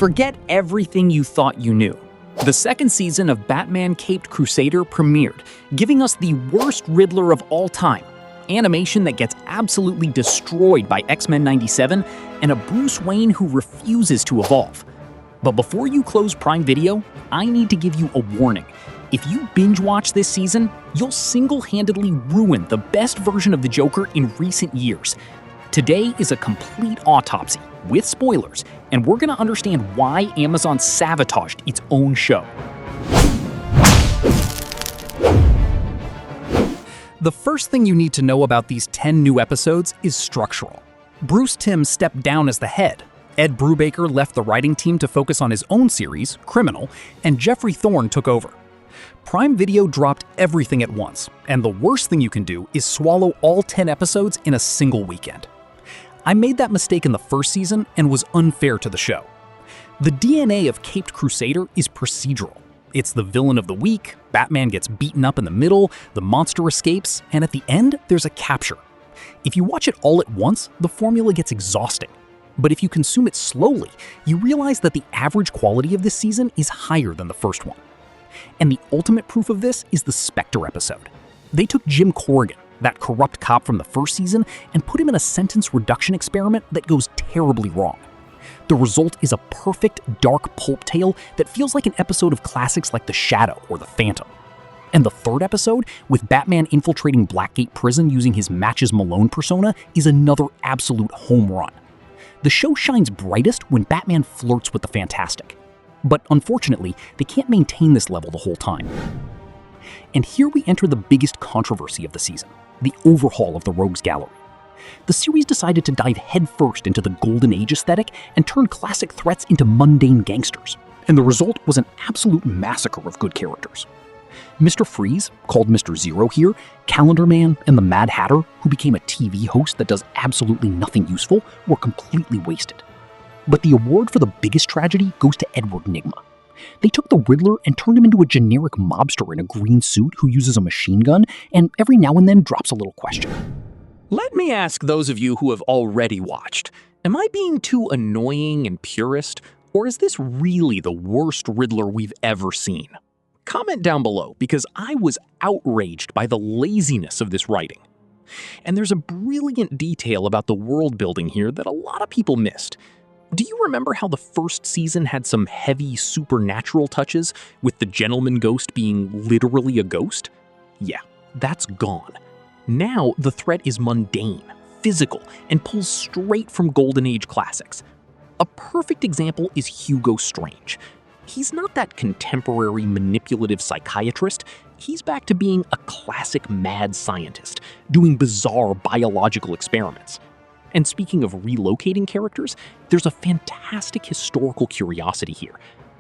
Forget everything you thought you knew. The second season of Batman Caped Crusader premiered, giving us the worst Riddler of all time, animation that gets absolutely destroyed by X-Men 97, and a Bruce Wayne who refuses to evolve. But before you close Prime Video, I need to give you a warning. If you binge watch this season, you'll single-handedly ruin the best version of the Joker in recent years. Today is a complete autopsy, with spoilers, and we're gonna understand why Amazon sabotaged its own show. The first thing you need to know about these 10 new episodes is structural. Bruce Timm stepped down as the head. Ed Brubaker left the writing team to focus on his own series, Criminal, and Jeffrey Thorne took over. Prime Video dropped everything at once, and the worst thing you can do is swallow all 10 episodes in a single weekend. I made that mistake in the first season and was unfair to the show. The DNA of Caped Crusader is procedural. It's the villain of the week, Batman gets beaten up in the middle, the monster escapes, and at the end, there's a capture. If you watch it all at once, the formula gets exhausting. But if you consume it slowly, you realize that the average quality of this season is higher than the first one. And the ultimate proof of this is the Spectre episode. They took Jim Corrigan, that corrupt cop from the first season, and put him in a sentence reduction experiment that goes terribly wrong. The result is a perfect, dark pulp tale that feels like an episode of classics like The Shadow or The Phantom. And the third episode, with Batman infiltrating Blackgate Prison using his Matches Malone persona, is another absolute home run. The show shines brightest when Batman flirts with the fantastic. But unfortunately, they can't maintain this level the whole time. And here we enter the biggest controversy of the season, the overhaul of the Rogues Gallery. The series decided to dive headfirst into the Golden Age aesthetic and turn classic threats into mundane gangsters. And the result was an absolute massacre of good characters. Mr. Freeze, called Mr. Zero here, Calendar Man, and the Mad Hatter, who became a TV host that does absolutely nothing useful, were completely wasted. But the award for the biggest tragedy goes to Edward Nygma. They took the Riddler and turned him into a generic mobster in a green suit who uses a machine gun and every now and then drops a little question. Let me ask those of you who have already watched, am I being too annoying and purist, or is this really the worst Riddler we've ever seen? Comment down below, because I was outraged by the laziness of this writing. And there's a brilliant detail about the world building here that a lot of people missed. Do you remember how the first season had some heavy supernatural touches, with the gentleman ghost being literally a ghost? Yeah, that's gone. Now the threat is mundane, physical, and pulls straight from Golden Age classics. A perfect example is Hugo Strange. He's not that contemporary manipulative psychiatrist, he's back to being a classic mad scientist, doing bizarre biological experiments. And speaking of relocating characters, there's a fantastic historical curiosity here.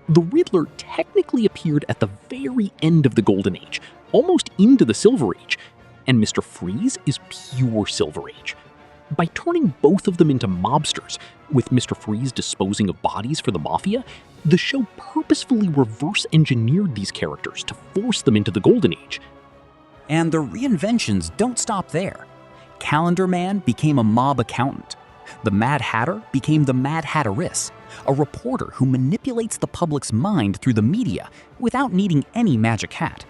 The Riddler technically appeared at the very end of the Golden Age, almost into the Silver Age, and Mr. Freeze is pure Silver Age. By turning both of them into mobsters, with Mr. Freeze disposing of bodies for the Mafia, the show purposefully reverse-engineered these characters to force them into the Golden Age. And the reinventions don't stop there. Calendar Man became a mob accountant. The Mad Hatter became the Mad Hatteress, a reporter who manipulates the public's mind through the media without needing any magic hat.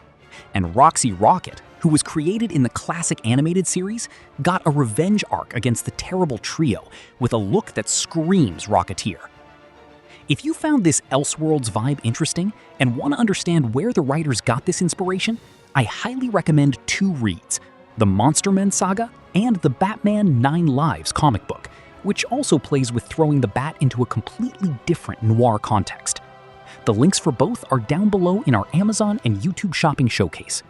And Roxy Rocket, who was created in the classic animated series, got a revenge arc against the terrible trio with a look that screams Rocketeer. If you found this Elseworlds vibe interesting and want to understand where the writers got this inspiration, I highly recommend two reads, the Monster Men saga and the Batman 9 Lives comic book, which also plays with throwing the Bat into a completely different noir context. The links for both are down below in our Amazon and YouTube shopping showcase.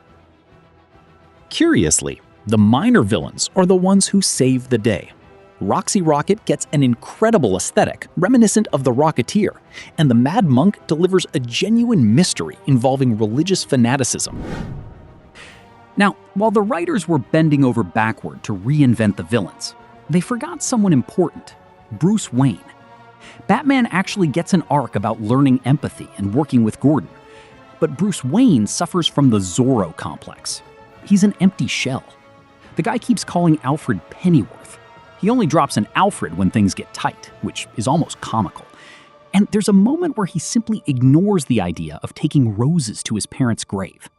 Curiously, the minor villains are the ones who save the day. Roxy Rocket gets an incredible aesthetic reminiscent of the Rocketeer, and the Mad Monk delivers a genuine mystery involving religious fanaticism. Now, while the writers were bending over backward to reinvent the villains, they forgot someone important, Bruce Wayne. Batman actually gets an arc about learning empathy and working with Gordon, but Bruce Wayne suffers from the Zorro complex. He's an empty shell. The guy keeps calling Alfred Pennyworth. He only drops an Alfred when things get tight, which is almost comical. And there's a moment where he simply ignores the idea of taking roses to his parents' grave.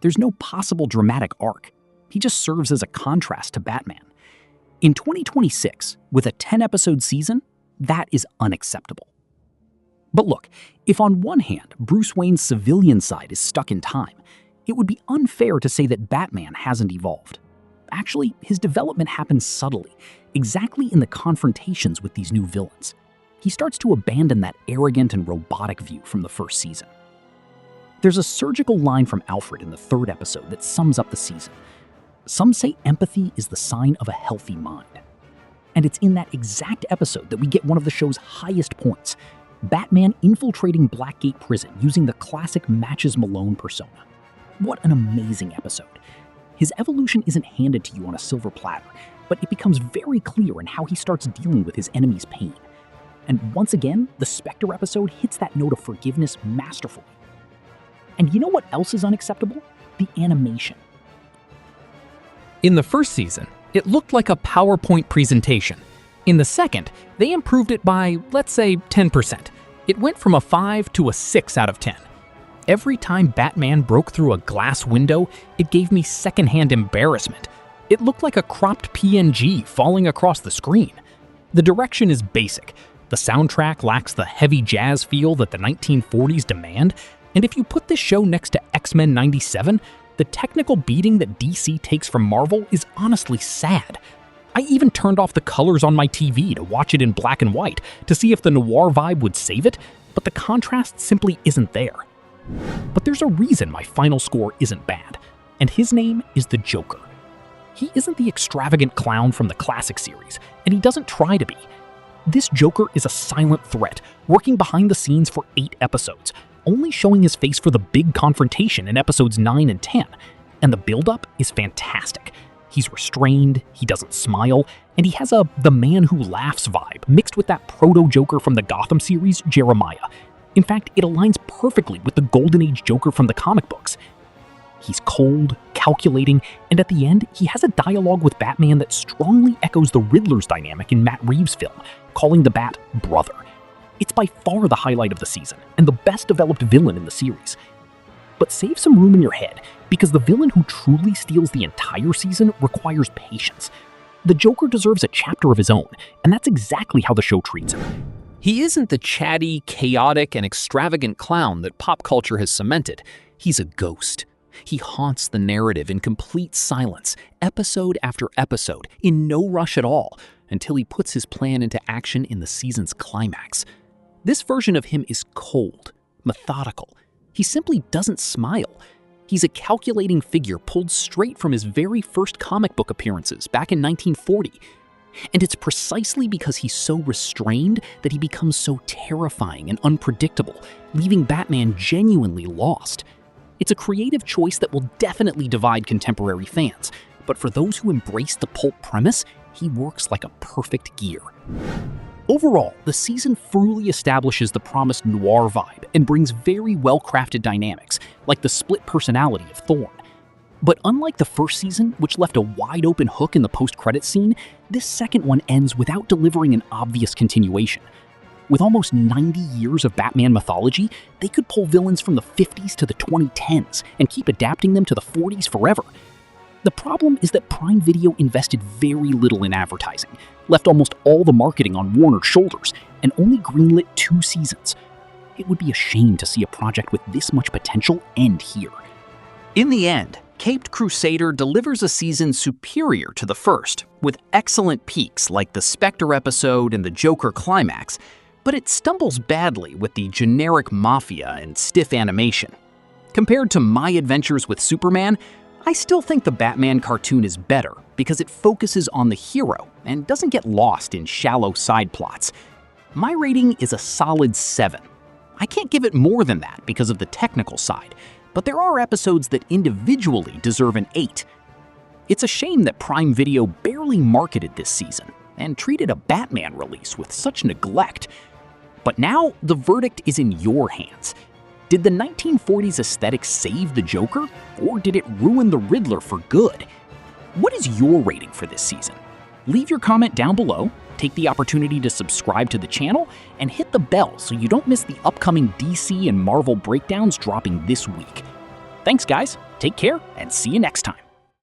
There's no possible dramatic arc. He just serves as a contrast to Batman. In 2026, with a 10-episode season, that is unacceptable. But look, if on one hand, Bruce Wayne's civilian side is stuck in time, it would be unfair to say that Batman hasn't evolved. Actually, his development happens subtly, exactly in the confrontations with these new villains. He starts to abandon that arrogant and robotic view from the first season. There's a surgical line from Alfred in the 3rd episode that sums up the season. Some say empathy is the sign of a healthy mind. And it's in that exact episode that we get one of the show's highest points, Batman infiltrating Blackgate Prison using the classic matches Malone persona. What an amazing episode. His evolution isn't handed to you on a silver platter, but it becomes very clear in how he starts dealing with his enemy's pain. And once again, the Spectre episode hits that note of forgiveness masterfully. And you know what else is unacceptable? The animation. In the first season, it looked like a PowerPoint presentation. In the second, they improved it by, let's say, 10%. It went from a 5 to a 6 out of 10. Every time Batman broke through a glass window, it gave me secondhand embarrassment. It looked like a cropped PNG falling across the screen. The direction is basic. The soundtrack lacks the heavy jazz feel that the 1940s demand, and if you put this show next to X-Men 97, the technical beating that DC takes from Marvel is honestly sad. I even turned off the colors on my TV to watch it in black and white to see if the noir vibe would save it, but the contrast simply isn't there. But there's a reason my final score isn't bad, and his name is the Joker. He isn't the extravagant clown from the classic series, and he doesn't try to be. This Joker is a silent threat, working behind the scenes for 8 episodes, only showing his face for the big confrontation in episodes 9 and 10, and the build-up is fantastic. He's restrained, he doesn't smile, and he has a the man who laughs vibe mixed with that proto-Joker from the Gotham series, Jeremiah. In fact, it aligns perfectly with the Golden Age Joker from the comic books. He's cold, calculating, and at the end, he has a dialogue with Batman that strongly echoes the Riddler's dynamic in Matt Reeves' film, calling the Bat brother. It's by far the highlight of the season, and the best developed villain in the series. But save some room in your head, because the villain who truly steals the entire season requires patience. The Joker deserves a chapter of his own, and that's exactly how the show treats him. He isn't the chatty, chaotic, and extravagant clown that pop culture has cemented. He's a ghost. He haunts the narrative in complete silence, episode after episode, in no rush at all, until he puts his plan into action in the season's climax. This version of him is cold, methodical. He simply doesn't smile. He's a calculating figure pulled straight from his very first comic book appearances back in 1940. And it's precisely because he's so restrained that he becomes so terrifying and unpredictable, leaving Batman genuinely lost. It's a creative choice that will definitely divide contemporary fans, but for those who embrace the pulp premise, he works like a perfect gear. Overall, the season fully establishes the promised noir vibe and brings very well-crafted dynamics, like the split personality of Thorn. But unlike the first season, which left a wide-open hook in the post-credits scene, this second one ends without delivering an obvious continuation. With almost 90 years of Batman mythology, they could pull villains from the 50s to the 2010s and keep adapting them to the 40s forever. The problem is that Prime Video invested very little in advertising, left almost all the marketing on Warner's shoulders, and only greenlit 2 seasons. It would be a shame to see a project with this much potential end here. In the end, Caped Crusader delivers a season superior to the first, with excellent peaks like the Spectre episode and the Joker climax, but it stumbles badly with the generic mafia and stiff animation. Compared to My Adventures with Superman, I still think the Batman cartoon is better because it focuses on the hero and doesn't get lost in shallow side plots. My rating is a solid 7. I can't give it more than that because of the technical side, but there are episodes that individually deserve an 8. It's a shame that Prime Video barely marketed this season and treated a Batman release with such neglect. But now the verdict is in your hands. Did the 1940s aesthetic save the Joker, or did it ruin the Riddler for good? What is your rating for this season? Leave your comment down below, take the opportunity to subscribe to the channel and hit the bell so you don't miss the upcoming DC and Marvel breakdowns dropping this week. Thanks, guys. Take care and see you next time.